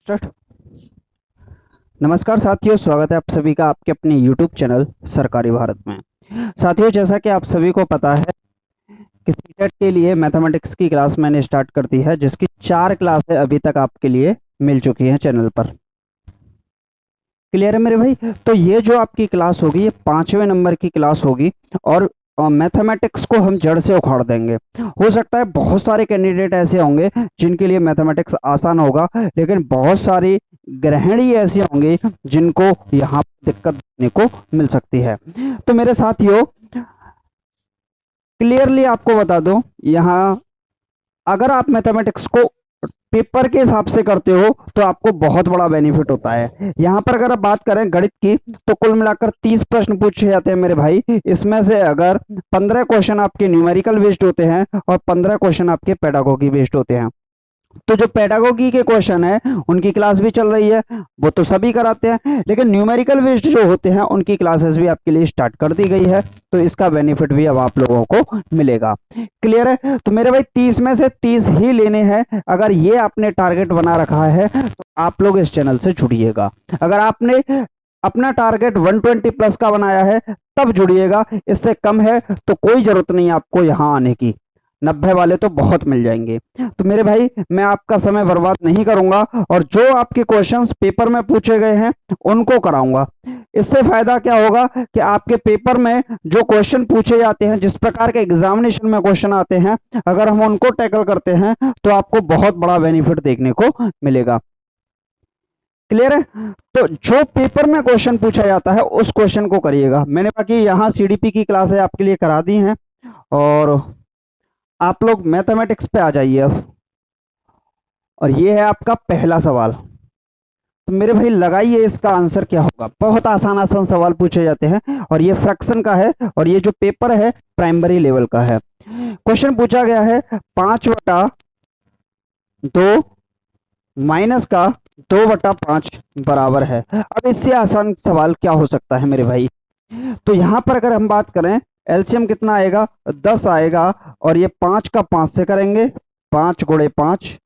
Start. नमस्कार साथियों, स्वागत है आप सभी का आपके अपने YouTube चैनल सरकारी भारत में। साथियों, जैसा कि आप सभी को पता है कि सीटेट के लिए मैथमेटिक्स की क्लास मैंने स्टार्ट कर दी है, जिसकी 4 क्लासें अभी तक आपके लिए मिल चुकी हैं चैनल पर। क्लियर है मेरे भाई? तो ये जो आपकी क्लास होगी ये 5वें नंबर की क्लास होगी और मैथमेटिक्स को हम जड़ से उखाड़ देंगे। हो सकता है बहुत सारे कैंडिडेट ऐसे होंगे जिनके लिए मैथमेटिक्स आसान होगा, लेकिन बहुत सारी गृहिणी ऐसी होंगी जिनको यहाँ दिक्कत देखने को मिल सकती है। तो मेरे साथियों, क्लियरली आपको बता दूं, यहाँ अगर आप मैथमेटिक्स को पेपर के हिसाब से करते हो तो आपको बहुत बड़ा बेनिफिट होता है। यहाँ पर अगर आप बात करें गणित की, तो कुल मिलाकर 30 प्रश्न पूछे जाते हैं मेरे भाई। इसमें से अगर 15 क्वेश्चन आपके न्यूमेरिकल बेस्ड होते हैं और 15 क्वेश्चन आपके पेडागोगी बेस्ड होते हैं। तो जो पेडागोगी के क्वेश्चन है उनकी क्लास भी चल रही है, वो तो सभी कराते हैं, लेकिन न्यूमेरिकल बेस्ड जो होते हैं उनकी क्लासेस भी आपके लिए स्टार्ट कर दी गई है। तो इसका बेनिफिट भी अब आप लोगों को मिलेगा। क्लियर है? तो मेरे भाई 30 में से 30 ही लेने हैं। अगर ये आपने टारगेट बना रखा है तो आप लोग इस चैनल से जुड़िएगा। अगर आपने अपना टारगेट 120 प्लस का बनाया है तब जुड़िएगा, इससे कम है तो कोई जरूरत नहीं आपको यहाँ आने की। 90 वाले तो बहुत मिल जाएंगे। तो मेरे भाई, मैं आपका समय बर्बाद नहीं करूंगा और जो आपके क्वेश्चंस पेपर में पूछे गए हैं उनको कराऊंगा। इससे फायदा क्या होगा कि आपके पेपर में जो क्वेश्चन पूछे जाते हैं, जिस प्रकार के एग्जामिनेशन में क्वेश्चन आते हैं, अगर हम उनको टैकल करते हैं तो आपको बहुत बड़ा बेनिफिट देखने को मिलेगा। क्लियर है? तो जो पेपर में क्वेश्चन पूछा जाता है उस क्वेश्चन को करिएगा। मैंने बाकी यहाँ सीडीपी की क्लासें आपके लिए करा दी हैं और आप लोग मैथमेटिक्स पे आ जाइए अब। और ये है आपका पहला सवाल। तो मेरे भाई लगाइए इसका आंसर क्या होगा। बहुत आसान आसान सवाल पूछे जाते हैं और ये फ्रैक्शन का है और ये जो पेपर है प्राइमरी लेवल का है। क्वेश्चन पूछा गया है 5/2 माइनस का 2/5 बराबर है। अब इससे आसान सवाल क्या हो सकता है मेरे भाई? तो यहां पर अगर हम बात करें, एलसीएम कितना आएगा? 10 आएगा और ये 5 का 5 से करेंगे, 5 गुणे 5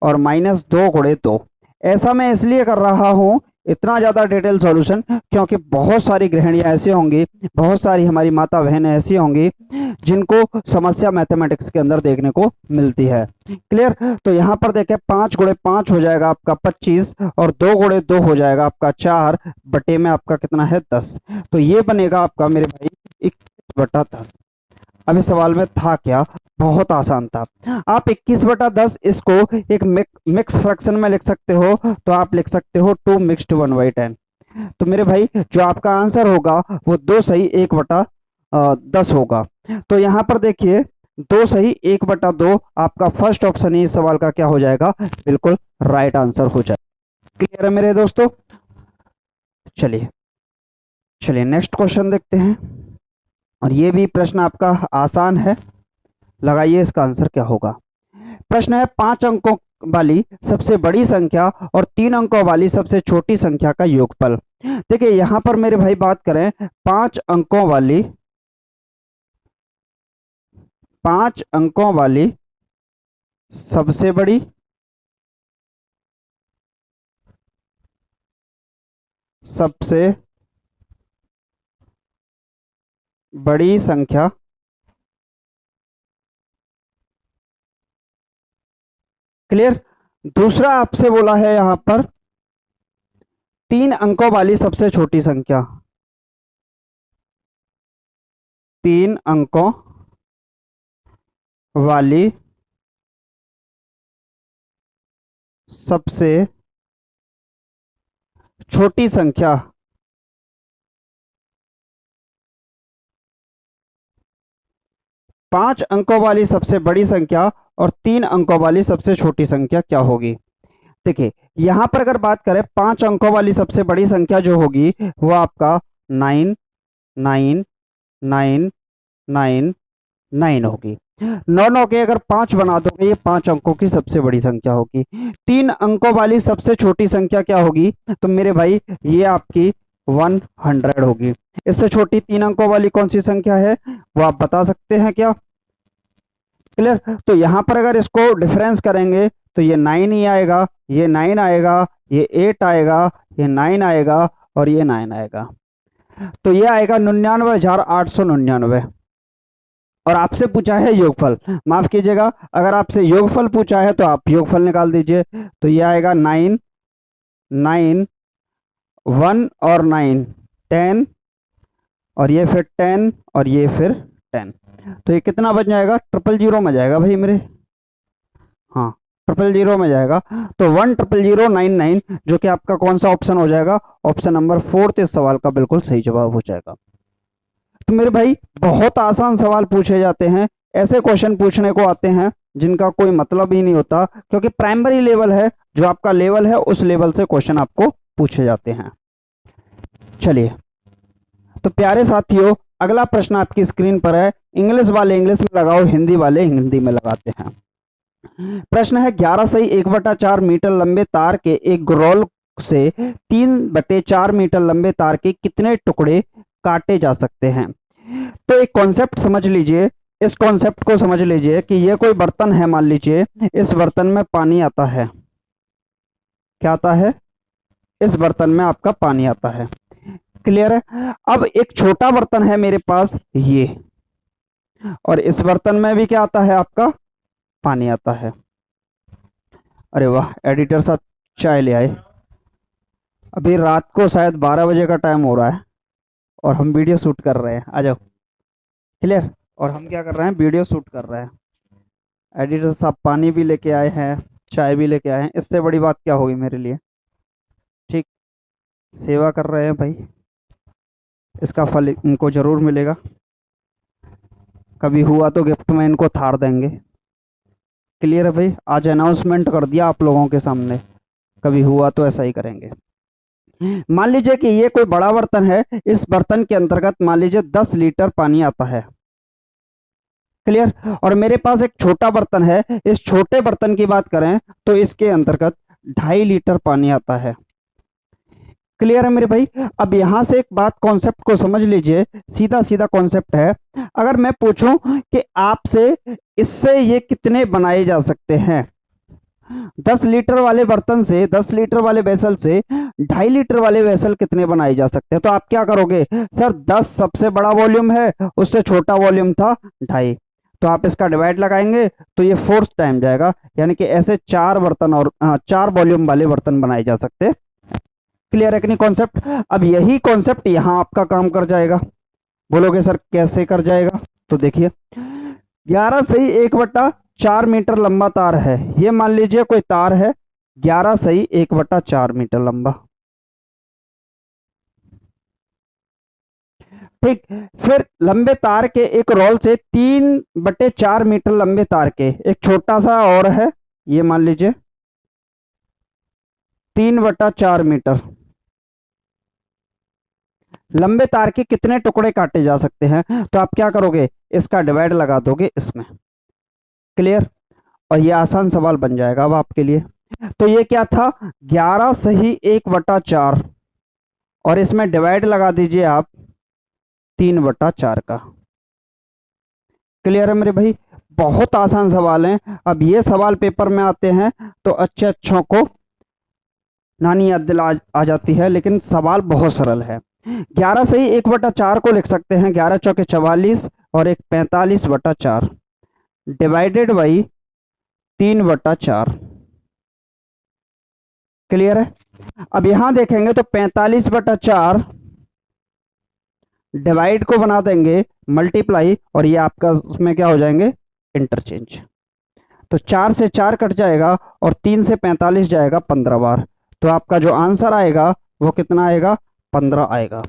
और माइनस 2 गुणे 2। ऐसा मैं इसलिए कर रहा हूं इतना ज्यादा डिटेल सॉल्यूशन, क्योंकि बहुत सारी गृहिणियां ऐसी होंगी, बहुत सारी हमारी माता बहनें ऐसी होंगी जिनको समस्या मैथमेटिक्स के अंदर देखने को मिलती है। क्लियर? तो यहाँ पर देखें, 5 गुणे 5 हो जाएगा आपका 25 और 2 गुणे 2 हो जाएगा आपका 4 बटे में आपका कितना है 10। तो ये बनेगा आपका मेरे भाई 21/10। अब इस सवाल में था क्या? बहुत आसान था। आप 21/10 इसको एक मिक्स फ्रैक्शन में लिख सकते हो, तो आप लिख सकते हो 2 मिक्स्ड 1/10। तो मेरे भाई जो आपका आंसर होगा वो 2 सही 1/10 होगा। तो यहाँ पर देखिए 2 सही 1/2 आपका फर्स्ट ऑप्शन ही इस सवाल का क्या हो जाएगा? बिल्कुल राइट आंसर हो जाएगा। क्लियर है मेरे दोस्तों? चलिए चलिए नेक्स्ट क्वेश्चन देखते हैं और ये भी प्रश्न आपका आसान है। लगाइए इसका आंसर क्या होगा। प्रश्न है 5 अंकों वाली सबसे बड़ी संख्या और 3 अंकों वाली सबसे छोटी संख्या का योगफल। देखिए यहां पर मेरे भाई बात करें 5 अंकों वाली सबसे बड़ी सबसे बड़ी संख्या क्लियर। दूसरा आपसे बोला है यहां पर 3 अंकों वाली सबसे छोटी संख्या। 3 अंकों वाली सबसे छोटी संख्या। 5 अंकों वाली सबसे बड़ी संख्या और 3 अंकों वाली सबसे छोटी संख्या क्या होगी? देखिए यहां पर अगर बात करें 5 अंकों वाली सबसे बड़ी संख्या जो होगी वो आपका 9 9 9 9 9 होगी। 9 के अगर 5 बना दोगे ये 5 अंकों की सबसे बड़ी संख्या होगी। 3 अंकों वाली सबसे छोटी संख्या क्या होगी? तो मेरे भाई ये आपकी 100 होगी। इससे छोटी 3 अंकों वाली कौन सी संख्या है वो आप बता सकते हैं क्या? क्लियर? तो यहां पर अगर इसको डिफरेंस करेंगे तो ये 9 ही आएगा, ये 9 आएगा, ये 8 आएगा, ये 9 आएगा और ये 9 आएगा। तो ये आएगा 99,899। और आपसे पूछा है योगफल, माफ कीजिएगा, अगर आपसे योगफल पूछा है तो आप योगफल निकाल दीजिए। तो ये आएगा 9 9 1 और 9 10 और ये फिर 10 और ये फिर 10। तो ये कितना बन जाएगा? 000 में जाएगा भाई मेरे, हाँ 000 में जाएगा। तो 1,000,099 जो कि आपका कौन सा ऑप्शन हो जाएगा? ऑप्शन नंबर 4 इस सवाल का बिल्कुल सही जवाब हो जाएगा। तो मेरे भाई बहुत आसान सवाल पूछे जाते हैं, ऐसे क्वेश्चन पूछने को आते हैं जिनका कोई मतलब ही नहीं होता, क्योंकि प्राइमरी लेवल है, जो आपका लेवल है उस लेवल से क्वेश्चन आपको पूछे जाते हैं। चलिए तो प्यारे साथियों, अगला प्रश्न आपकी स्क्रीन पर है। इंग्लिश वाले इंग्लिश में लगाओ, हिंदी वाले हिंदी में लगाते हैं। प्रश्न है 11 सही 1/4 मीटर लंबे तार के एक रोल से 3/4 मीटर लंबे तार के कितने टुकड़े काटे जा सकते हैं? तो एक कॉन्सेप्ट समझ लीजिए, इस कॉन्सेप्ट को समझ लीजिए कि ये कोई बर्तन है, मान लीजिए इस बर्तन में पानी आता है। क्या आता है? इस बर्तन में आपका पानी आता है। क्लियर है? अब एक छोटा बर्तन है मेरे पास ये, और इस बर्तन में भी क्या आता है? आपका पानी आता है। अरे वाह, एडिटर साहब चाय ले आए। अभी रात को शायद 12 बजे का टाइम हो रहा है और हम वीडियो शूट कर रहे हैं। आ जाओ। क्लियर? और हम क्या कर रहे हैं? वीडियो शूट कर रहे हैं। एडिटर साहब पानी भी लेके आए हैं, चाय भी लेके आए हैं, इससे बड़ी बात क्या होगी मेरे लिए? ठीक, सेवा कर रहे हैं भाई, इसका फल इनको जरूर मिलेगा। कभी हुआ तो गिफ्ट में इनको थार देंगे। क्लियर है भाई? आज अनाउंसमेंट कर दिया आप लोगों के सामने, कभी हुआ तो ऐसा ही करेंगे। मान लीजिए कि ये कोई बड़ा बर्तन है, इस बर्तन के अंतर्गत मान लीजिए 10 लीटर पानी आता है। क्लियर? और मेरे पास एक छोटा बर्तन है, इस छोटे बर्तन की बात करें तो इसके अंतर्गत 2.5 लीटर पानी आता है। क्लियर है मेरे भाई? अब यहां से एक बात, कॉन्सेप्ट को समझ लीजिए, सीधा सीधा कॉन्सेप्ट है। अगर मैं पूछूं कि आपसे इससे ये कितने बनाए जा सकते हैं, 10 लीटर वाले बर्तन से, 10 लीटर वाले वेसल से 2.5 लीटर वाले वेसल कितने बनाए जा सकते हैं, तो आप क्या करोगे? सर 10 सबसे बड़ा वॉल्यूम है, उससे छोटा वॉल्यूम था 2.5, तो आप इसका डिवाइड लगाएंगे तो ये 4 टाइम जाएगा, यानी कि ऐसे 4 बर्तन और 4 वॉल्यूम वाले बर्तन बनाए जा सकते हैं। क्लियर है कि नहीं कॉन्सेप्ट? अब यही कॉन्सेप्ट यहां आपका काम कर जाएगा। बोलोगे सर कैसे कर जाएगा? तो देखिए 11 सही 1/4 मीटर लंबा तार है, ये मान लीजिए कोई तार है 11 सही 1/4 मीटर लंबा। ठीक, फिर लंबे तार के एक रोल से 3/4 मीटर लंबे तार के एक छोटा सा और है, ये मान लीजिए 3/4 मीटर लंबे तार के कितने टुकड़े काटे जा सकते हैं? तो आप क्या करोगे? इसका डिवाइड लगा दोगे इसमें। क्लियर? और ये आसान सवाल बन जाएगा अब आपके लिए। तो ये क्या था? 11 सही 1/4 और इसमें डिवाइड लगा दीजिए आप 3/4 का। क्लियर है मेरे भाई? बहुत आसान सवाल है। अब ये सवाल पेपर में आते हैं तो अच्छे अच्छों को नानी याद दिला आ जाती है, लेकिन सवाल बहुत सरल है। 11 सही 1/4 को लिख सकते हैं 11 चौके 44 और एक 45/4 डिवाइडेड बाई 3/4। क्लियर है? अब यहां देखेंगे तो 45/4 डिवाइड को बना देंगे मल्टीप्लाई, और ये आपका उसमें क्या हो जाएंगे? इंटरचेंज। तो 4 से 4 कट जाएगा और 3 से 45 जाएगा 15 बार, तो आपका जो आंसर आएगा वो कितना आएगा? 15 आएगा।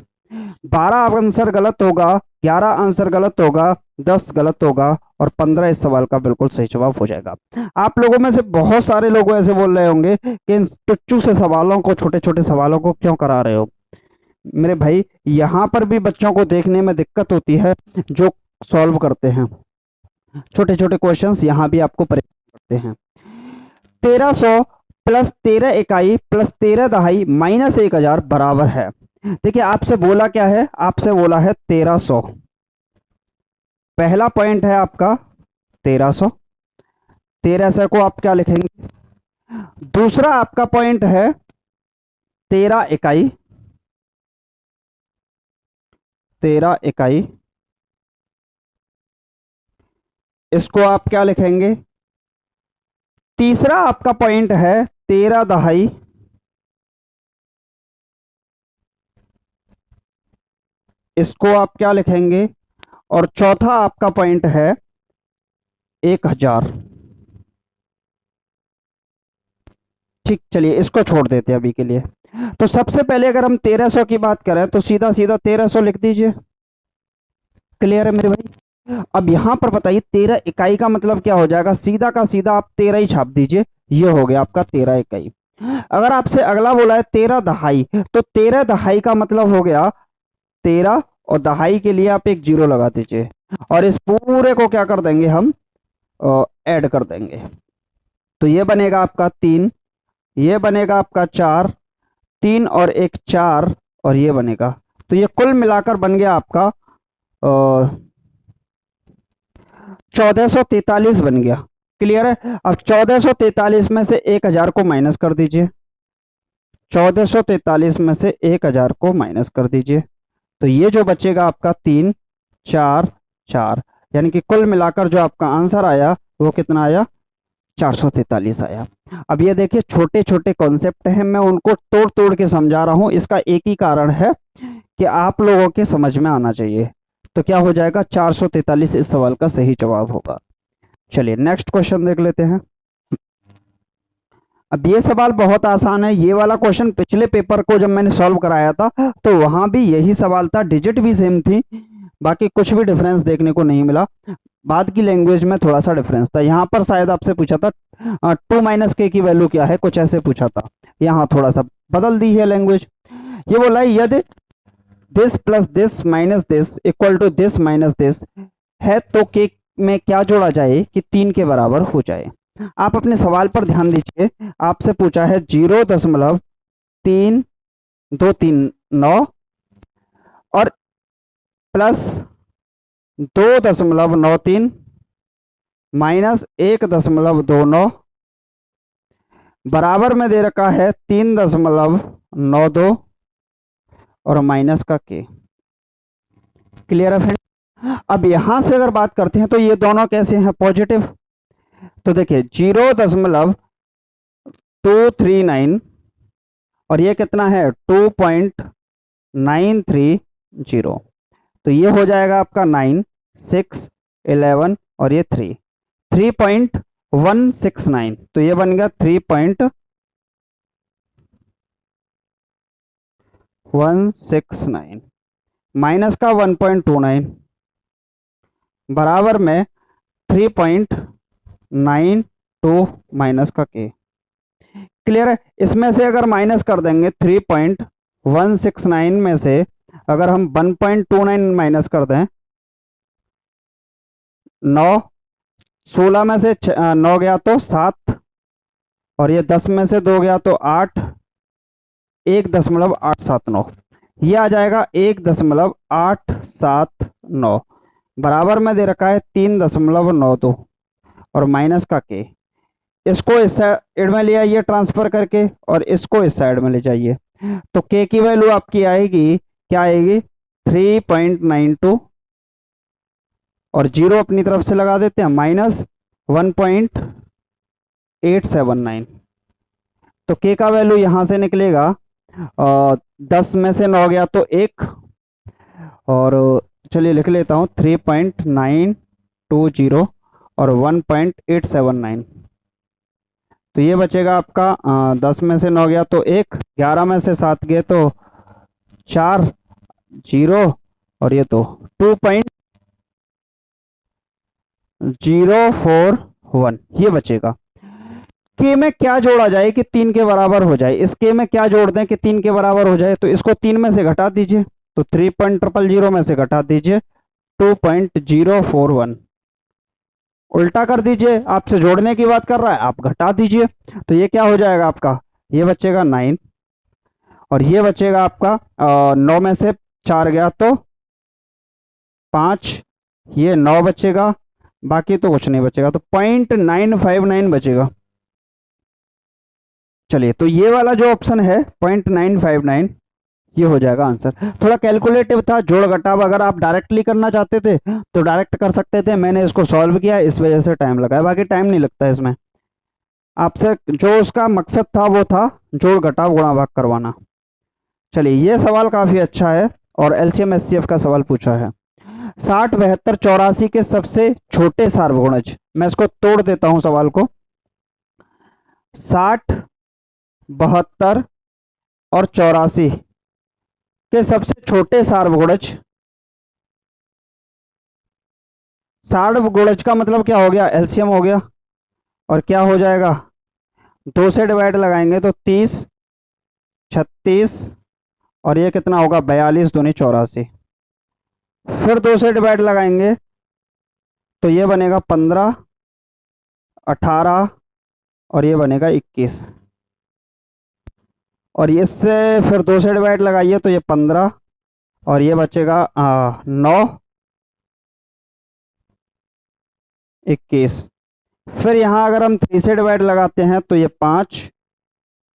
12 आंसर गलत होगा, 11 आंसर गलत होगा, 10 गलत होगा और 15 इस सवाल का बिल्कुल सही जवाब हो जाएगा। आप लोगों में से बहुत सारे लोग ऐसे बोल रहे होंगे कि इन टुच्चू से सवालों को, छोटे छोटे सवालों को क्यों करा रहे हो? मेरे भाई यहां पर भी बच्चों को देखने में दिक्कत होती है जो सॉल्व करते हैं छोटे छोटे क्वेश्चंस, यहां भी आपको परेशान करते हैं। 1300 प्लस 13 इकाई प्लस 13 दहाई माइनस 1000 बराबर है। देखिए आपसे बोला क्या है? आपसे बोला है 1300। पहला पॉइंट है आपका 1300। 1300 को आप क्या लिखेंगे? दूसरा आपका पॉइंट है 13 इकाई, 13 इकाई, इसको आप क्या लिखेंगे? तीसरा आपका पॉइंट है 13 दहाई, इसको आप क्या लिखेंगे? और चौथा आपका पॉइंट है 1000। ठीक, चलिए इसको छोड़ देते हैं अभी के लिए। तो सबसे पहले अगर हम 1300 की बात करें तो सीधा सीधा 1300 लिख दीजिए। क्लियर है मेरे भाई? अब यहां पर बताइए 13 इकाई का मतलब क्या हो जाएगा? सीधा का सीधा आप 13 ही छाप दीजिए, ये हो गया आपका 13 इकाई। अगर आपसे अगला बोला है 13 दहाई, तो 13 दहाई का मतलब हो गया 13, और दहाई के लिए आप एक जीरो लगा दीजिए, और इस पूरे को क्या कर देंगे हम? ऐड कर देंगे। तो ये बनेगा आपका 3, ये बनेगा आपका 4, 3 और एक 4, और ये बनेगा। तो ये कुल मिलाकर बन गया आपका 1443 बन गया। क्लियर है? अब 1443 में से 1000 को माइनस कर दीजिए, 1443 में से 1000 को माइनस कर दीजिए, तो ये जो बचेगा आपका 3 4 4, यानी कि कुल मिलाकर जो आपका आंसर आया वो कितना आया? 443 आया। अब ये देखिए छोटे छोटे कॉन्सेप्ट हैं, मैं उनको तोड़ तोड़ के समझा रहा हूं। इसका एक ही कारण है कि आप लोगों के समझ में आना चाहिए। तो क्या हो जाएगा? 443 इस सवाल का सही जवाब होगा। चलिए नेक्स्ट क्वेश्चन देख लेते हैं। अब ये सवाल बहुत आसान है। ये वाला क्वेश्चन पिछले पेपर को जब मैंने सॉल्व कराया था तो वहां भी यही सवाल था, डिजिट भी सेम थी, बाकी कुछ भी डिफरेंस देखने को नहीं मिला। बाद की लैंग्वेज में थोड़ा सा डिफरेंस था। यहाँ पर शायद आपसे पूछा था 2 माइनस के की वैल्यू क्या है, कुछ ऐसे पूछा था। यहाँ थोड़ा सा बदल दी है लैंग्वेज। ये बोला है यदि this plus this minus this equal to this minus this है तो के में क्या जोड़ा जाए कि 3 के बराबर हो जाए। आप अपने सवाल पर ध्यान दीजिए। आपसे पूछा है 0.323 और प्लस 2.93 माइनस 1.29 बराबर में दे रखा है 3.92 और माइनस का के। क्लियर है फ्रेंड? अब यहां से अगर बात करते हैं तो ये दोनों कैसे हैं? पॉजिटिव। तो देखिए 0.239 और ये कितना है? 2.930। तो ये हो जाएगा आपका 9 6 11 और ये 3 3.169। तो ये बन गया 3.169 माइनस का 1.29 बराबर में 3.92 माइनस का के। क्लियर है? इसमें से अगर माइनस कर देंगे 3.169 में से अगर हम 1.29 माइनस कर दें, 9 16 में से 9 गया तो 7, और ये 10 में से 2 गया तो 8, 1.879 ये आ जाएगा 1.879 बराबर में दे रखा है 3.92 और माइनस का के। इसको इस साइड में ले आइए ट्रांसफर करके और इसको इस साइड में ले जाइए, तो के की वैल्यू आपकी आएगी, क्या आएगी? 3.92 और जीरो अपनी तरफ से लगा देते हैं, माइनस 1.879। तो के का वैल्यू यहां से निकलेगा 10 में से 9 गया तो 1, और चलिए लिख लेता हूं 3.920 और 1.879। तो ये बचेगा आपका 10 में से 9 गया तो 1, 11 में से 7 गए तो 4 0 और ये तो 2.041 ये बचेगा। के में क्या जोड़ा जाए कि 3 के बराबर हो जाए? इस के में क्या जोड़ दें कि 3 के बराबर हो जाए? तो इसको 3 में से घटा दीजिए, तो 3.000 में से घटा दीजिए 2.041, उल्टा कर दीजिए। आपसे जोड़ने की बात कर रहा है, आप घटा दीजिए। तो ये क्या हो जाएगा आपका? ये बचेगा 9 और ये बचेगा आपका 9 में से 4 गया तो 5, ये 9 बचेगा, बाकी तो कुछ नहीं बचेगा, तो 0.959 बचेगा। चलिए, तो ये वाला जो ऑप्शन है 0.959, ये हो जाएगा आंसर। थोड़ा कैलकुलेटिव था, जोड़ घटाव अगर आप डायरेक्टली करना चाहते थे तो डायरेक्ट कर सकते थे, मैंने इसको सॉल्व किया, इस वजह से टाइम लगा, बाकी टाइम नहीं लगता इसमें। आपसे जो उसका मकसद था वो था जोड़ घटाव गुणा भाग करवाना। चलिए, ये सवाल काफी अच्छा है और एलसीएम एचसीएफ का सवाल पूछा है। 60, 72, 84 के सबसे छोटे सार्वगुणज, मैं इसको तोड़ देता हूं सवाल को। 60, 72 और 84 के सबसे छोटे सार्वगुणज। सार्वगुणज का मतलब क्या हो गया, एलसीएम हो गया, और क्या हो जाएगा, 2 से डिवाइड लगाएंगे तो 30, 36, और ये कितना होगा, 42 दूनी 84। फिर 2 से डिवाइड लगाएंगे तो ये बनेगा 15, 18, और ये बनेगा 21, और इससे फिर 2 से डिवाइड लगाइए तो ये 15, और ये बचेगा 9, 21। फिर यहाँ अगर हम 3 से डिवाइड लगाते हैं तो ये 5,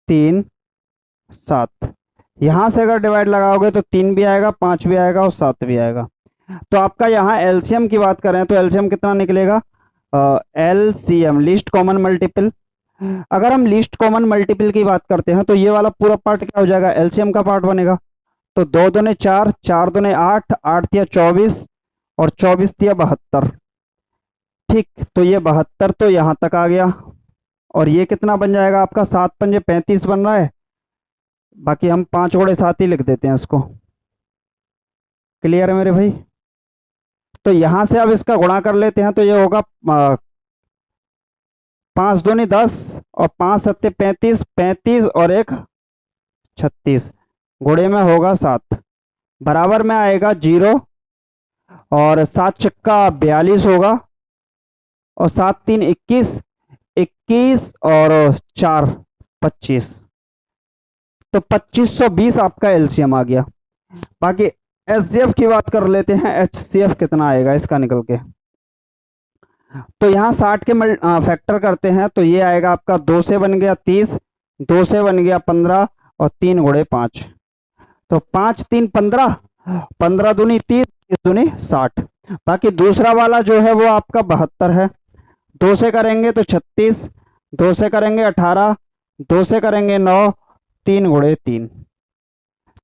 3, 7। यहाँ से अगर डिवाइड लगाओगे तो 3 भी आएगा, 5 भी आएगा और 7 भी आएगा। तो आपका यहाँ एलसीएम की बात करें तो एलसीएम कितना निकलेगा, एलसीएम लीस्ट कॉमन मल्टीपल। अगर हम लीस्ट कॉमन मल्टीपल की बात करते हैं तो ये वाला पूरा पार्ट क्या हो जाएगा, एलसीएम का पार्ट बनेगा। तो 2 दूने 4, 4 दूने 8, 8 तिया 24, और 24 तिया 72। ठीक, तो ये 72 तो यहाँ तक आ गया, और ये कितना बन जाएगा आपका, 7 पंजे 35 बन रहा है, बाकी हम 5 गुणे 7 ही लिख देते हैं इसको। क्लियर है मेरे भाई। तो यहां से अब इसका गुणा कर लेते हैं तो ये होगा 5 दूनी 10, और 5 सत्ते 35, 35 और 1 36, गुणे में होगा 7, बराबर में आएगा 0, और 7 चक्का 42 होगा, और 7 3 21, 21 और 4 25, तो 2520 आपका एलसीएम आ गया। बाकी एचसीएफ की बात कर लेते हैं, एचसीएफ कितना आएगा इसका निकल के। तो यहाँ 60 के फैक्टर करते हैं तो ये आएगा आपका 2 से बन गया 30, 2 से बन गया 15, और 3 गुणे 5, तो 5 3 15, 15 दूनी 30, 30 दूनी 60। बाकी दूसरा वाला जो है वो आपका 72 है। 2 से करेंगे तो 36, 2 से करेंगे 18, 2 से करेंगे 9, 3 गुणे 3,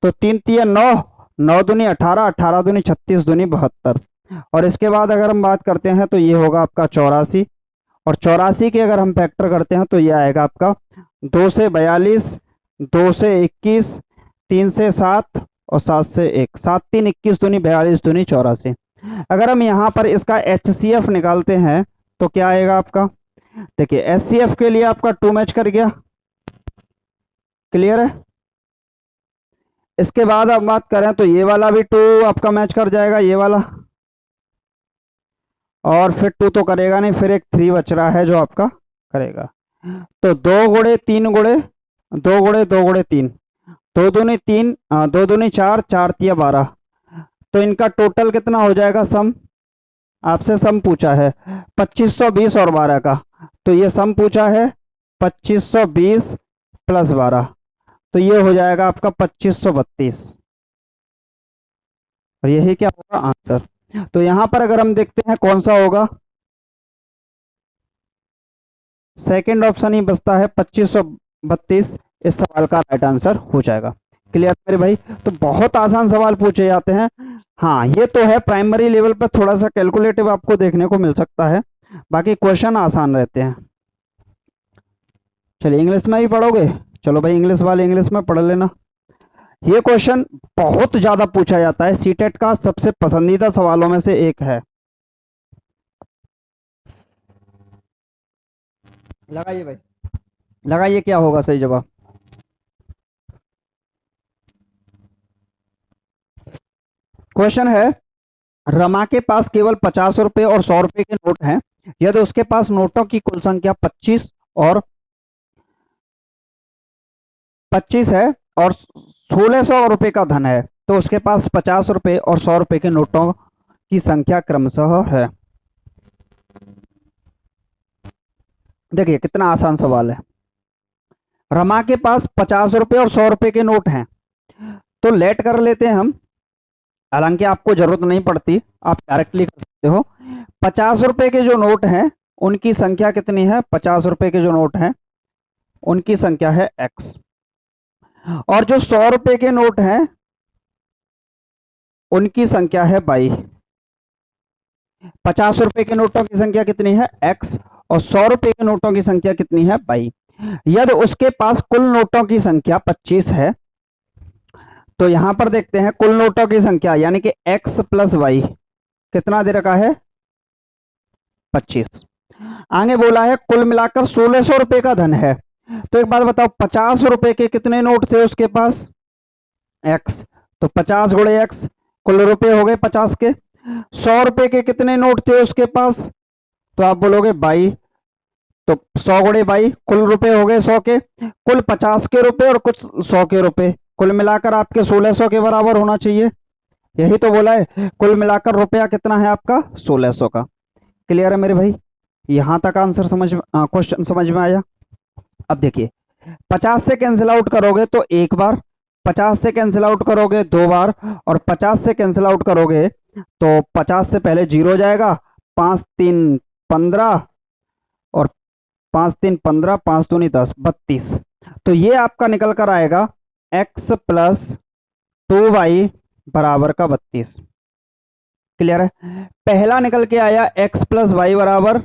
तो 3 तिया 9, 9 दूनी 18, 18 दूनी 36, दूनी 72। और इसके बाद अगर हम बात करते हैं तो ये होगा आपका 84, और 84 के अगर हम फैक्टर करते हैं तो ये आएगा आपका 2 से 42, 2 से 21, 3 से 7, और 7 से 1, 7 3 21 दूनी 42 दूनी 84। अगर हम यहाँ पर इसका एचसीएफ निकालते हैं तो क्या आएगा आपका, देखिए एचसीएफ के लिए आपका 2 मैच कर गया। क्लियर है। इसके बाद आप बात करें तो ये वाला भी 2 आपका मैच कर जाएगा, ये वाला, और फिर 2 तो करेगा नहीं, फिर एक 3 बच रहा है जो आपका करेगा। तो 2 गुणे 3 गुणे 2 गुणे 2 गुणे 3, 2 दूनी 3, 2 दूनी 4, 4 तिया 12, तो इनका टोटल कितना हो जाएगा, सम, आपसे सम पूछा है 2520 और 12 का, तो ये सम पूछा है 2520 प्लस 12, तो ये हो जाएगा आपका 2532, और यही क्या होगा आंसर। तो यहां पर अगर हम देखते हैं कौन सा होगा, सेकंड ऑप्शन ही बचता है 2532, इस सवाल का राइट आंसर हो जाएगा। क्लियर मेरे भाई। तो बहुत आसान सवाल पूछे जाते हैं। हाँ, ये तो है प्राइमरी लेवल पर थोड़ा सा कैलकुलेटिव आपको देखने को मिल सकता है, बाकी क्वेश्चन आसान रहते हैं। चलिए, इंग्लिश में भी पढ़ोगे, चलो भाई इंग्लिश वाले इंग्लिश में पढ़ लेना। ये क्वेश्चन बहुत ज्यादा पूछा जाता है, सीटेट का सबसे पसंदीदा सवालों में से एक है। लगाइए भाई, लगाइए क्या होगा सही जवाब। क्वेश्चन है, रमा के पास केवल 50 रुपए और 100 रुपए के नोट हैं, यदि उसके पास नोटों की कुल संख्या 25 है और 1600 रुपए का धन है, तो उसके पास 50 रुपए और 100 रुपए के नोटों की संख्या क्रमशः है। देखिए कितना आसान सवाल है। रमा के पास 50 रुपए और 100 रुपए के नोट हैं, तो लेट कर लेते हैं हम, हालांकि आपको जरूरत नहीं पड़ती, आप डायरेक्टली कर सकते हो। 50 रुपए के जो नोट हैं उनकी संख्या कितनी है? 50 रुपए के जो नोट हैं उनकी संख्या है x, और जो 100 रुपए के नोट हैं उनकी संख्या है y। 50 रुपए के नोटों की संख्या कितनी है? x, और 100 रुपए के नोटों की संख्या कितनी है? y। यदि उसके पास कुल नोटों की संख्या 25 है, तो यहां पर देखते हैं कुल नोटों की संख्या, यानी कि x प्लस वाई कितना दे रखा है? 25। आगे बोला है कुल मिलाकर 1600 रुपए का धन है। तो एक बात बताओ, 50 रुपए के कितने नोट थे उसके पास? x, तो 50 गुणे x, कुल रुपए हो गए 50 के। 100 रुपए के कितने नोट थे उसके पास? तो आप बोलोगे 22, तो 100 गुणे 22, कुल रुपए हो गए 100 के। कुल 50 के रुपए और कुछ 100 के रुपए, कुल मिलाकर आपके 1600 के बराबर होना चाहिए। यही तो बोला है, कुल मिलाकर रुपया कितना है आपका? 1600 का। क्लियर है मेरे भाई? यहां तक आंसर क्वेश्चन समझ में आया? अब देखिए, 50 से कैंसिल आउट करोगे तो एक बार, 50 से कैंसिल आउट करोगे 2 बार, और 50 से कैंसिल आउट करोगे तो 50 से पहले 0 जाएगा, 5 3 15, और 5 3 15, 5 दूनी 10, 32। तो ये आपका निकल कर आएगा x प्लस 2y बराबर का 32। क्लियर है? पहला निकल के आया x प्लस वाई बराबर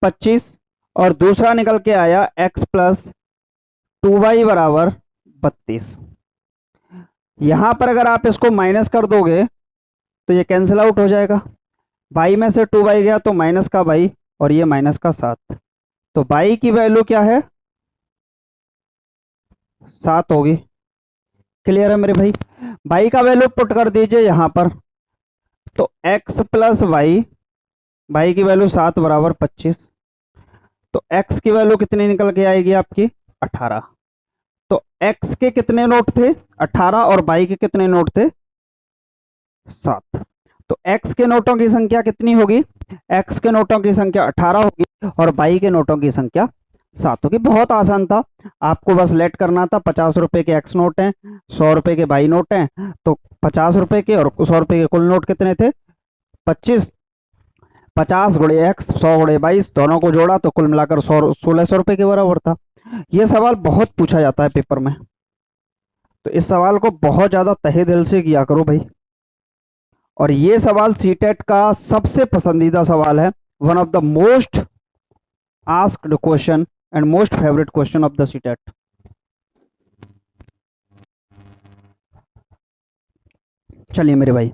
25, और दूसरा निकल के आया x प्लस 2y बराबर 32। यहां पर अगर आप इसको माइनस कर दोगे तो ये कैंसिल आउट हो जाएगा, y में से 2y गया तो माइनस का y, और ये माइनस का 7, तो y की वैल्यू क्या है? 7 होगी। क्लियर है मेरे भाई? y का वैल्यू पुट कर दीजिए यहां पर, तो x प्लस y की वैल्यू 7 बराबर 25, तो x की वैल्यू कितनी निकल के आएगी आपकी? 18। तो x के कितने नोट थे? 18, और y के कितने नोट थे? 7। तो x के नोटों की संख्या कितनी होगी? x के नोटों की संख्या 18 होगी, और y के नोटों की संख्या 7 होगी। बहुत आसान था, आपको बस लेट करना था। 50 रुपए के x नोट हैं, 100 रुपए के y नोट हैं, तो 50 रुपए के और 100 रुपए के कुल नोट कितने थे? 25। 50 गुणे x, 100 गुणे 22, दोनों को जोड़ा तो कुल मिलाकर 1600 रुपए के बराबर था। यह सवाल बहुत पूछा जाता है पेपर में, तो इस सवाल को बहुत ज्यादा तहे दिल से किया करो भाई। और ये सवाल सीटेट का सबसे पसंदीदा सवाल है, one of the most asked question and most favourite question of the CTET. चलिए मेरे भाई,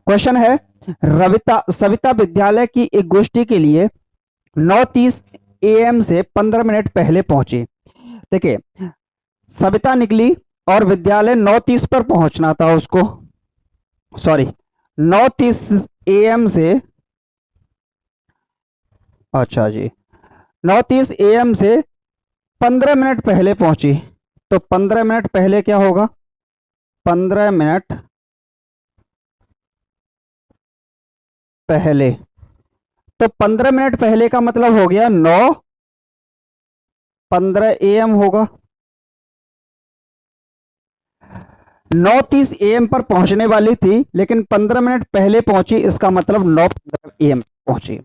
क्वेश्चन है, सविता विद्यालय की एक गोष्ठी के लिए 9:30 AM से 15 मिनट पहले पहुंची। देखिए, सविता निकली और विद्यालय 9:30 पर पहुंचना था उसको, सॉरी 9:30 AM से, अच्छा जी, 9:30 AM से 15 मिनट पहले पहुंची। तो 15 मिनट पहले क्या होगा? 15 मिनट पहले, तो 15 मिनट पहले का मतलब हो गया 9:15 AM होगा। 9:30 AM पर पहुंचने वाली थी, लेकिन 15 मिनट पहले पहुंची, इसका मतलब 9:15 AM पहुंची।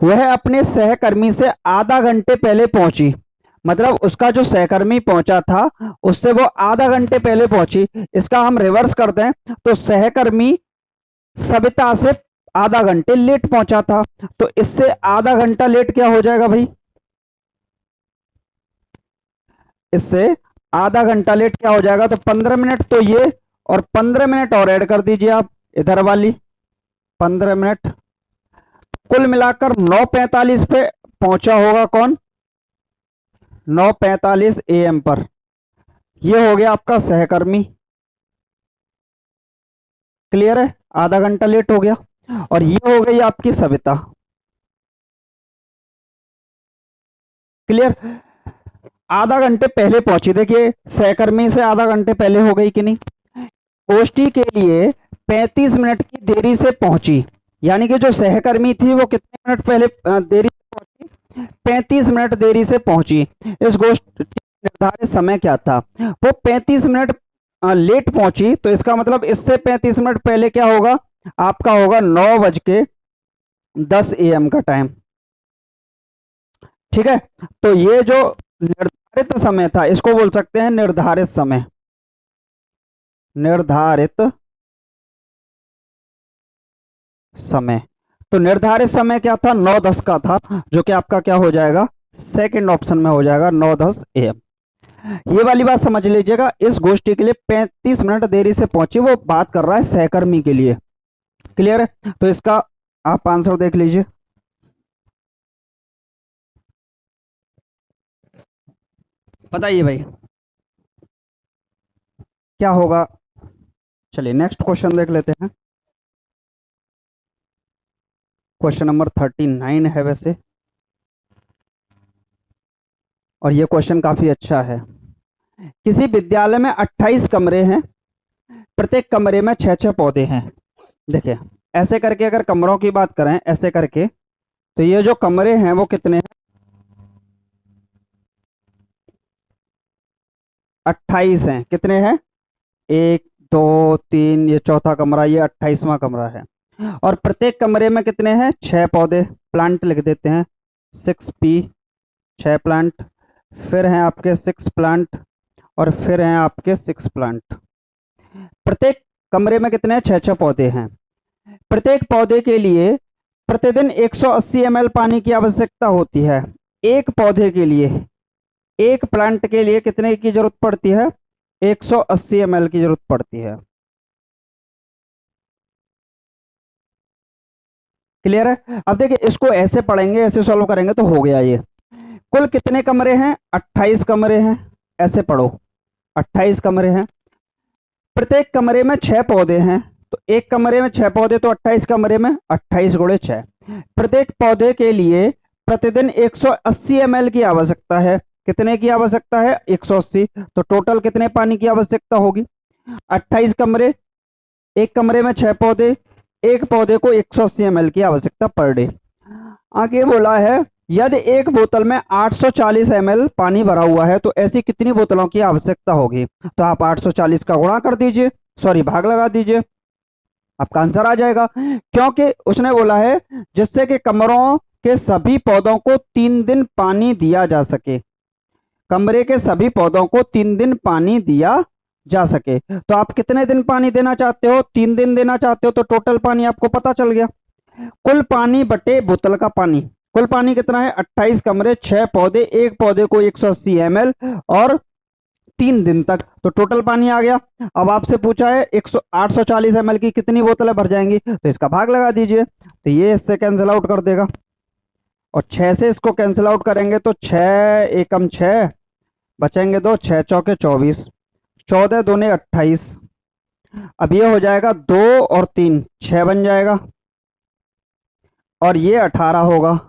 वह अपने सहकर्मी से आधा घंटे पहले पहुंची, मतलब उसका जो सहकर्मी पहुंचा था उससे वो आधा घंटे पहले पहुंची। इसका हम रिवर्स कर दें तो सहकर्मी सविता से आधा घंटे लेट पहुंचा था, तो इससे आधा घंटा लेट क्या हो जाएगा भाई? इससे आधा घंटा लेट क्या हो जाएगा? तो 15 मिनट तो ये, और 15 मिनट और ऐड कर दीजिए आप इधर वाली 15 मिनट, कुल मिलाकर 9:45 पे पहुंचा होगा कौन? 9:45 AM पर। ये हो गया आपका सहकर्मी। क्लियर है? आधा घंटा लेट हो गया। और ये हो गई आपकी सविता। क्लियर? आधा घंटे पहले पहुंची, देखिए सहकर्मी से आधा घंटे पहले हो गई कि नहीं। गोष्ठी के लिए 35 मिनट की देरी से पहुंची, यानी कि जो सहकर्मी थी वो कितने मिनट पहले देरी से पहुंची? 35 मिनट देरी से पहुंची। इस गोष्ठी निर्धारित समय क्या था? वो 35 मिनट लेट पहुंची, तो इसका मतलब इससे 35 मिनट पहले क्या होगा? आपका होगा 9:10 AM का टाइम। ठीक है, तो ये जो निर्धारित समय था इसको बोल सकते हैं निर्धारित समय। निर्धारित समय, तो निर्धारित समय क्या था? 9:10 का था, जो कि आपका क्या हो जाएगा? सेकंड ऑप्शन में हो जाएगा 9:10 AM। ये वाली बात समझ लीजिएगा, इस गोष्ठी के लिए 35 मिनट देरी से पहुंची, वो बात कर रहा है सहकर्मी के लिए। क्लियर है? तो इसका आप आंसर देख लीजिए। बताइए भाई क्या होगा। चलिए नेक्स्ट क्वेश्चन देख लेते हैं। क्वेश्चन नंबर 39 है वैसे, और ये क्वेश्चन काफी अच्छा है। किसी विद्यालय में 28 कमरे हैं, प्रत्येक कमरे में 6-6 पौधे हैं। देखिए, ऐसे करके अगर कमरों की बात करें ऐसे करके, तो ये जो कमरे हैं वो कितने हैं? 28 हैं। कितने हैं? 1 2 3, ये चौथा कमरा, ये 28वां कमरा है। और प्रत्येक कमरे में कितने हैं? 6 पौधे। प्लांट लिख देते हैं 6P, 6 प्लांट। फिर हैं आपके 6 प्लांट, और फिर हैं आपके 6 प्लांट। प्रत्येक कमरे में कितने? 6-6 पौधे हैं। प्रत्येक पौधे के लिए प्रतिदिन 180 ml पानी की आवश्यकता होती है। एक पौधे के लिए, एक प्लांट के लिए कितने की जरूरत पड़ती है? 180 ml की जरूरत पड़ती है। क्लियर है? अब देखिए, इसको ऐसे पढ़ेंगे, ऐसे सॉल्व करेंगे तो हो गया ये। कुल कितने कमरे हैं? 28 कमरे हैं। ऐसे पढ़ो, 28 कमरे हैं, प्रत्येक कमरे में 6 पौधे हैं। तो एक कमरे में 6 पौधे, तो 28 कमरे में 28 गुणे 6। प्रत्येक पौधे के लिए प्रतिदिन 180 ml की आवश्यकता है। कितने की आवश्यकता है? 180। तो टोटल कितने पानी की आवश्यकता होगी? 28 कमरे, एक कमरे में 6 पौधे, एक पौधे को 180 ml की आवश्यकता पर डे। आगे बोला है, यदि एक बोतल में 840 ml पानी भरा हुआ है तो ऐसी कितनी बोतलों की आवश्यकता होगी? तो आप 840 का गुणा कर दीजिए, सॉरी भाग लगा दीजिए, आपका आंसर आ जाएगा। क्योंकि उसने बोला है जिससे कि कमरों के सभी पौधों को 3 दिन पानी दिया जा सके। कमरे के सभी पौधों को 3 दिन पानी दिया जा सके। तो आप कितने दिन पानी देना चाहते हो? 3 दिन देना चाहते हो, तो टोटल पानी आपको पता चल गया। कुल पानी बटे बोतल का पानी, कुल पानी कितना है? 28 कमरे, 6 पौधे, एक पौधे को 180 ml, और 3 दिन तक, तो टोटल पानी आ गया। अब आपसे पूछा है 840 ml की कितनी बोतलें भर जाएंगी, तो इसका भाग लगा दीजिए, तो ये इससे कैंसिल आउट कर देगा, और 6 से इसको कैंसिल आउट करेंगे तो 6 एकम 6 बचेंगे 2, 6 चौके 24, 14 दूने 28। अब ये हो जाएगा 2 और 3 6 बन जाएगा, और ये 18 होगा।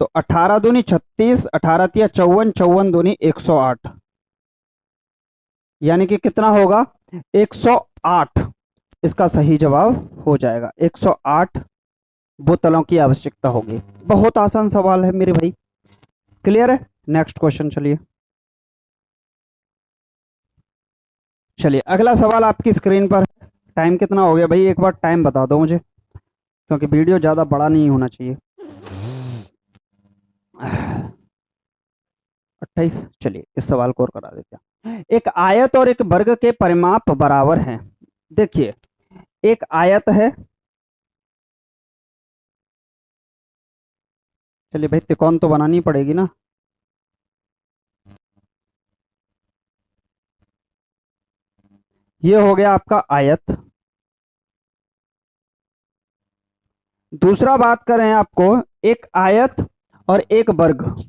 तो 18 दूनी 36, 18 तिया 54, 54 दूनी 108, यानी कि कितना होगा? 108 इसका सही जवाब हो जाएगा। 108 बोतलों की आवश्यकता होगी। बहुत आसान सवाल है मेरे भाई। क्लियर है? नेक्स्ट क्वेश्चन चलिए। चलिए अगला सवाल आपकी स्क्रीन पर है। टाइम कितना हो गया भाई? एक बार टाइम बता दो मुझे, क्योंकि वीडियो ज्यादा बड़ा नहीं होना चाहिए। 28। चलिए इस सवाल को और करा देते हैं। एक आयत और एक वर्ग के परिमाप बराबर हैं। देखिए, एक आयत है, चलिए भाई त्रिकोण तो बनानी पड़ेगी ना। ये हो गया आपका आयत। दूसरा बात करें आपको, एक आयत और एक वर्ग,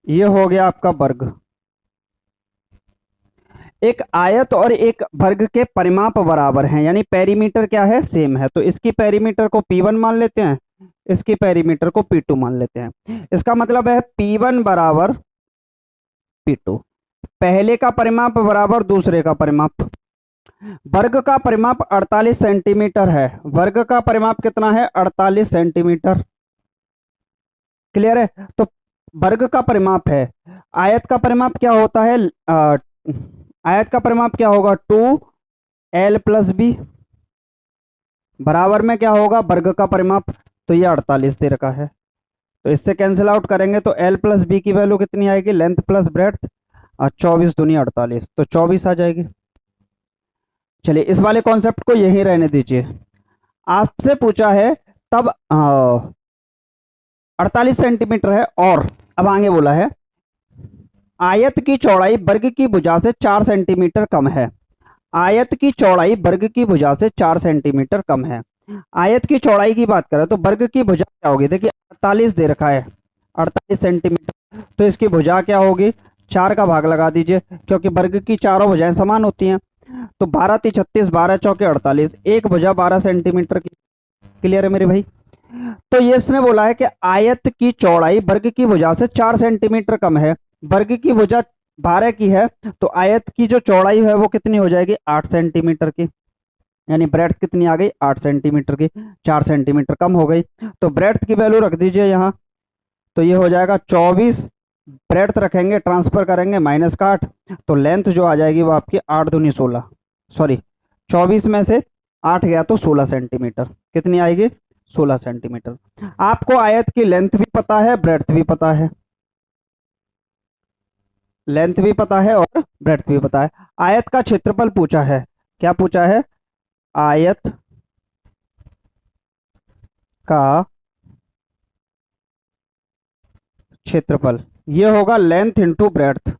ये हो गया आपका वर्ग। एक आयत और एक वर्ग के परिमाप बराबर हैं, यानी पेरीमीटर क्या है? सेम है। तो इसकी पेरीमीटर को P1 मान लेते हैं, इसकी पेरीमीटर को P2 मान लेते हैं। इसका मतलब है P1 बराबर P2, पहले का परिमाप बराबर दूसरे का परिमाप। वर्ग का परिमाप 48 सेंटीमीटर है। वर्ग का परिमाप कितना है? 48 सेंटीमीटर। क्लियर है? तो वर्ग का परिमाप है। आयत का परिमाप क्या होता है? आयत का परिमाप क्या होगा? 2l+b बराबर में क्या होगा? वर्ग का परिमाप। तो ये 48 दे रखा है, तो इससे कैंसिल आउट करेंगे तो l+b की वैल्यू कितनी आएगी? लेंथ प्लस ब्रेड्थ, 24 दूनी 48, तो 24 आ जाएगी। चलिए इस वाले कॉन्सेप्ट को यहीं रहने दीजिए। आपसे पूछा है तब 48 सेंटीमीटर है, और अब आगे बोला है आयत की चौड़ाई वर्ग की भुजा से 4 सेंटीमीटर कम है। आयत की चौड़ाई वर्ग की भुजा से 4 सेंटीमीटर कम है। आयत की चौड़ाई की बात करें तो वर्ग की भुजा क्या होगी? देखिए 48 दे रखा है, 48 सेंटीमीटर, तो इसकी भुजा क्या होगी? 4 का भाग लगा दीजिए, क्योंकि वर्ग की चारों भुजाएं समान होती हैं। तो 12 × 36, 12 चौके 48, एक भुजा 12 सेंटीमीटर की। क्लियर है मेरे भाई? तो ये इसने बोला है कि आयत की चौड़ाई वर्ग की भुजा से 4 सेंटीमीटर कम है। वर्ग की भुजा 12 की है, तो आयत की जो चौड़ाई है वो कितनी हो जाएगी? 8 सेंटीमीटर की। यानी ब्रेड्थ कितनी आ गई? 8 सेंटीमीटर की। 4 सेंटीमीटर कम हो गई, तो ब्रेड्थ की वैल्यू रख दीजिए यहाँ। तो ये हो जाएगा 24, ब्रेड्थ रखेंगे, ट्रांसफर करेंगे, माइनस का 8, तो लेंथ जो आ जाएगी वो आपकी 8 दूनी 16, सॉरी 24 में से 8 गया तो 16 सेंटीमीटर। कितनी आएगी? 16 सेंटीमीटर। आपको आयत की लेंथ भी पता है, ब्रेड्थ भी पता है। लेंथ भी पता है और ब्रेड्थ भी पता है। आयत का क्षेत्रफल पूछा है। क्या पूछा है? आयत का क्षेत्रफल, ये होगा लेंथ इंटू ब्रेड्थ।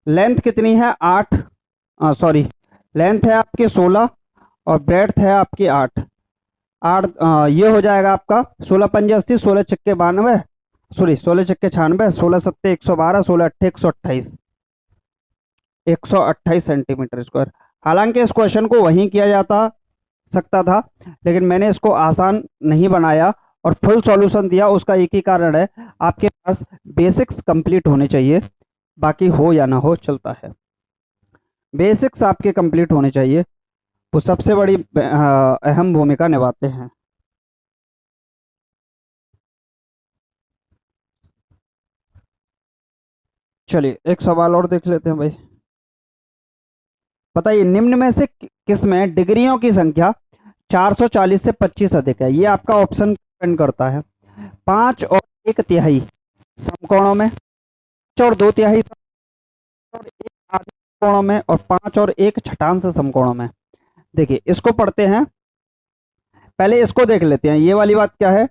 लेंथ कितनी है? 8, सॉरी लेंथ है आपकी 16 और ब्रेड्थ है आपकी 8। 8 ये हो जाएगा आपका 16 पंजे 80, 16 छक्के 92, सॉरी 16 छक्के 96, 16 सत्ते 112, 16 अट्ठे 128, 128 सेंटीमीटर स्क्वायर। हालांकि इस क्वेश्चन को वहीं किया जाता सकता था, लेकिन मैंने इसको आसान नहीं बनाया और फुल सॉल्यूशन दिया। उसका एक ही कारण है, आपके पास बेसिक्स कंप्लीट होने चाहिए, बाकी हो या ना हो चलता है। बेसिक्स आपके कंप्लीट होने चाहिए, वो सबसे बड़ी अहम भूमिका निभाते हैं। चलिए एक सवाल और देख लेते हैं भाई। बताइए निम्न में से किस में डिग्रियों की संख्या 440 से 25 अधिक है? ये आपका ऑप्शन डिपेंड करता है। 5 और 1/3 समकोणों में, 5 और 2/3 और 1/2 कोणों में, और 5 और 1/6 समकोणों में। देखिए इसको पढ़ते हैं, पहले इसको देख लेते हैं। ये वाली बात क्या है?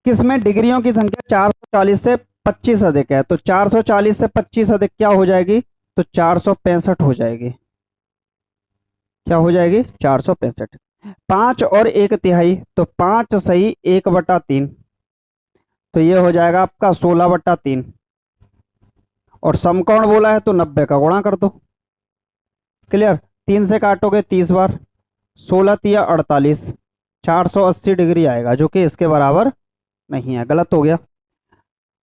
किसमें डिग्रियों की संख्या 440 से 25 अधिक है? तो 440 से 25 अधिक क्या हो जाएगी? तो 465 हो जाएगी। क्या हो जाएगी? 465। 5 और 1/3, तो 5 सही 1/3, तो ये हो जाएगा आपका 16/3। और समकोण बोला है तो 90 का गुणा कर दो। क्लियर? 3 से काटोगे 30 बार, 16 तिया 48, 480 डिग्री आएगा, जो कि इसके बराबर नहीं है, गलत हो गया।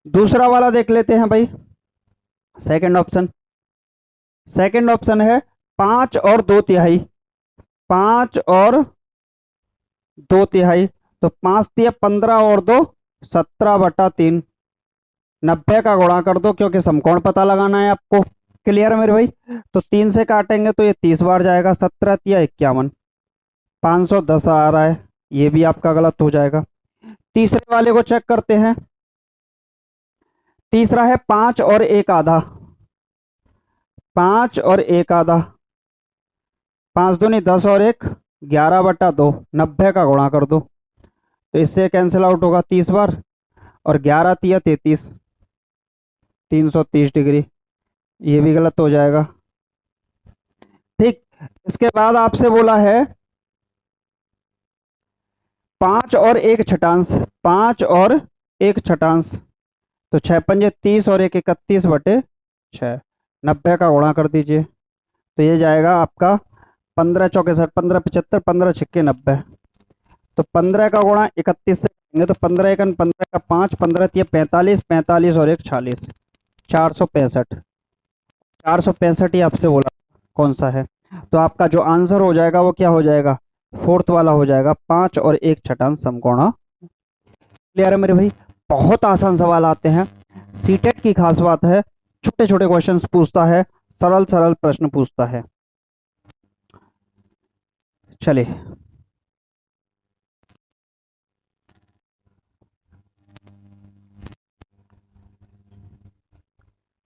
दूसरा वाला देख लेते हैं भाई, सेकंड ऑप्शन। सेकंड ऑप्शन है 5 और 2/3, 5 और 2/3, तो 5 तिया 15 और 2 17/3, 90 का गुणा कर दो, क्योंकि समकोण पता लगाना है आपको। क्लियर है मेरे भाई? तो 3 से काटेंगे तो ये 30 बार जाएगा, 17 तिया 51, 510 आ रहा है, ये भी आपका गलत हो जाएगा। तीसरे वाले को चेक करते हैं। तीसरा है 5 और 1/2, 5 और 1/2, 5 दूनी 10 और 1 11/2, 90 का गुणा कर दो, तो इससे कैंसिल आउट होगा 30 बार, और 11 तिया 33, 330 डिग्री, ये भी गलत हो जाएगा। ठीक, इसके बाद आपसे बोला है 5 और 1/6, 5 और 1/6, तो 6 पंजे 30 और 1 31/6, 90 का गुणा कर दीजिए, तो ये जाएगा आपका 15 चौके 60, 15 75, 15 छक्के 90, तो 15 का गुणा 31 से करेंगे तो 15 एकन 15 का 5, 15 तिया 45, 45 और 1 46, 465, 465 ही आपसे बोला कौन सा है। तो आपका जो आंसर हो जाएगा वो क्या हो जाएगा, फोर्थ वाला हो जाएगा, 5 और 1 छठान समकोण। क्लियर है मेरे भाई। बहुत आसान सवाल आते हैं। सीटेट की खास बात है, छोटे छोटे क्वेश्चंस पूछता है, सरल सरल प्रश्न पूछता है। चलिए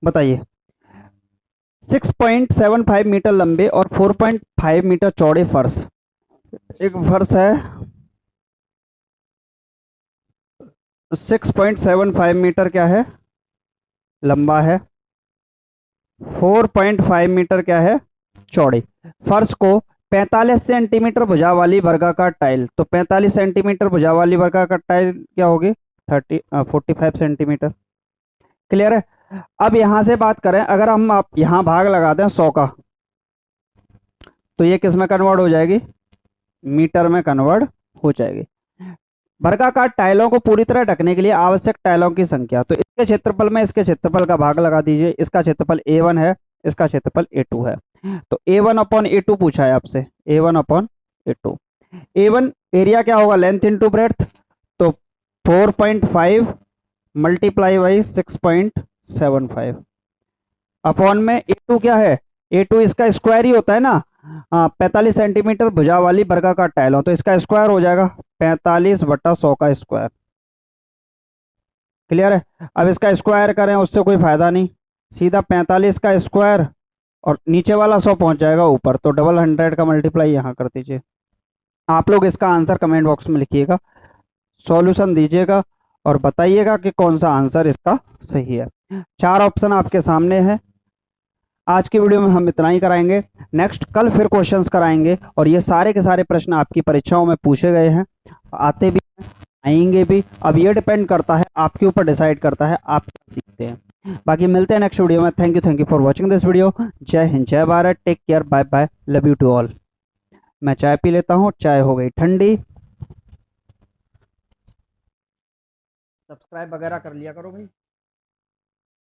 बताइए। 6.75 मीटर लंबे और 4.5 मीटर चौड़े फर्श, एक फर्श है 6.75 मीटर क्या है लंबा है, 4.5 मीटर क्या है चौड़ी। फर्श को 45 सेंटीमीटर भुजा वाली वर्गाकार टाइल, तो 45 सेंटीमीटर भुजा वाली वर्गाकार टाइल क्या होगी 45 सेंटीमीटर। क्लियर है। अब यहां से बात करें, अगर हम आप यहां भाग लगा दें 100 का, तो ये किस में कन्वर्ट हो जाएगी, मीटर में कन्वर्ट हो जाएगी। वर्गाकार टाइलों को पूरी तरह ढकने के लिए आवश्यक टाइलों की संख्या, तो इसके क्षेत्रफल में इसके क्षेत्रफल का भाग लगा दीजिए। इसका क्षेत्रफल A1 है, इसका क्षेत्रफल A2 है, तो A1 अपॉन A2 पूछा है आपसे, A1 upon A2। A1 area क्या होगा, लेंथ इंटू ब्रेड्थ, तो 4.5 मल्टीप्लाई बाई 6.75 अपॉन में A2 क्या है, A2 इसका स्क्वायर ही होता है ना। 45 सेंटीमीटर भुजा वाली वर्गाकार टाइल हो, तो इसका स्क्वायर हो जाएगा 45/100 का स्क्वायर। क्लियर है। अब इसका स्क्वायर करें उससे कोई फायदा नहीं, सीधा 45 का स्क्वायर और नीचे वाला 100 पहुंच जाएगा ऊपर, तो 100 का मल्टीप्लाई यहाँ कर दीजिए। आप लोग इसका आंसर कमेंट बॉक्स में लिखिएगा, सॉल्यूशन दीजिएगा और बताइएगा कि कौन सा आंसर इसका सही है। 4 ऑप्शन आपके सामने है। आज की वीडियो में हम इतना ही कराएंगे, नेक्स्ट कल फिर क्वेश्चंस कराएंगे, और ये सारे के सारे प्रश्न आपकी परीक्षाओं में पूछे गए हैं, आते भी आएंगे भी। अब ये डिपेंड करता है आपके ऊपर, डिसाइड करता है आप क्या सीखते हैं। बाकी मिलते हैं नेक्स्ट वीडियो में। Thank you for watching this video. जय हिंद, जय Bharat, take care, bye bye, love you to all. मैं चाय पी लेता हूँ, चाय हो गई ठंडी। सब्सक्राइब वगैरह कर लिया करो भाई।